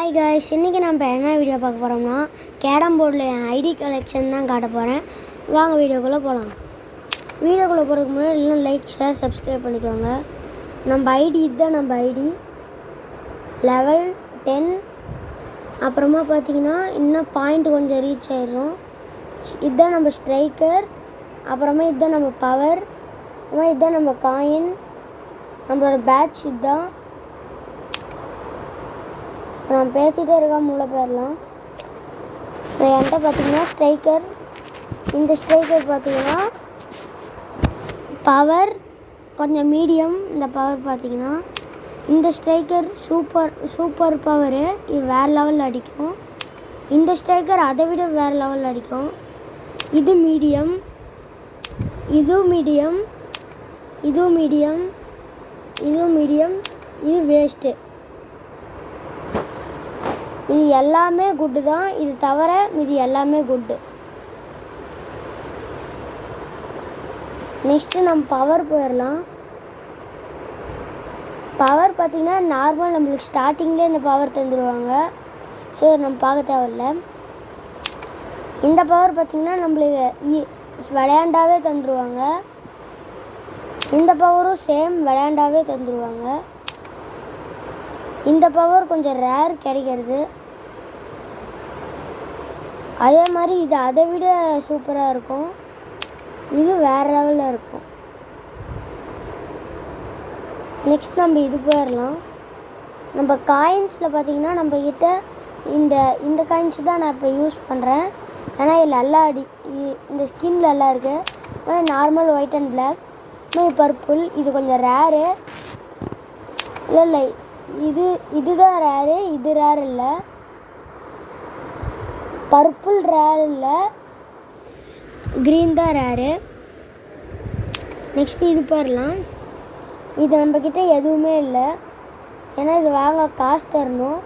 Hi guys, இன்றைக்கி நம்ம என்ன வீடியோ பார்க்க போகிறோம்னா கேரம் போர்டில் என் ஐடி கலெக்ஷன் தான் காட்ட போகிறேன். வாங்க வீடியோக்குள்ளே போகலாம். வீடியோக்குள்ளே போகிறதுக்கு முன்னாடி எல்லாம் லைக், ஷேர், சப்ஸ்கிரைப் பண்ணிக்கோங்க. நம்ம ஐடி இதுதான். நம்ம ஐடி லெவல் 10. அப்புறமா பார்த்திங்கன்னா இன்னும் பாயிண்ட் கொஞ்சம் ரீச் ஆயிடும். இதுதான் நம்ம ஸ்ட்ரைக்கர். அப்புறமா இதுதான் நம்ம பவர். அப்புறமா இதுதான் நம்ம காயின். நம்மளோட பேட்ச் இதுதான். நான் பேசிகிட்டே இருக்காம உள்ள போயிடலாம். என்கிட்ட பார்த்தீங்கன்னா ஸ்ட்ரைக்கர். இந்த ஸ்ட்ரைக்கர் பார்த்தீங்கன்னா பவர் கொஞ்சம் மீடியம். இந்த பவர் பார்த்தீங்கன்னா இந்த ஸ்ட்ரைக்கர் சூப்பர் பவரு. இது வேறு லெவலில் அடிக்கும். இந்த ஸ்ட்ரைக்கர் அதை விட வேறு லெவலில் அடிக்கும். இது மீடியம், இதுவும் மீடியம், இதுவும் மீடியம், இதுவும் மீடியம், இது வேஸ்ட்டு. இது எல்லாமே குட்டு தான். இது தவிர இது எல்லாமே குட்டு. நெக்ஸ்ட்டு நம்ம பவர் போயிடலாம். பவர் பார்த்திங்கன்னா நார்மல் நம்மளுக்கு ஸ்டார்டிங்லேயே இந்த பவர் தந்துடுவாங்க. ஸோ நம்ம பார்க்க தேவையில்ல. இந்த பவர் பார்த்திங்கன்னா நம்மளுக்கு விளையாண்டாவே தந்துடுவாங்க. இந்த பவரும் சேம் விளையாண்டாவே தந்துடுவாங்க. இந்த பவர் கொஞ்சம் ரேர் கிடைக்கிறது. அதே மாதிரி இது அதை விட சூப்பராக இருக்கும். இது வேறு லெவலில் இருக்கும். நெக்ஸ்ட் நம்ம இது போயிடலாம். நம்ம காயின்ஸில் பார்த்திங்கன்னா நம்மக்கிட்ட இந்த காயின்ஸ் தான் நான் இப்போ யூஸ் பண்ணுறேன். ஏன்னா இது நல்லா இந்த ஸ்கின் நல்லா இருக்குது. Normal white and black, purple. இது கொஞ்சம் ரேரு. இல்லை இதுதான் ரேரு. இது ரேர் இல்லை. பர்பிள் ரேர் இல்லை, க்ரீன் தான் ரேரு. நெக்ஸ்ட் இது போயிடலாம். இது நம்மக்கிட்ட எதுவுமே இல்லை. ஏன்னா இது வாங்க காசு தரணும்.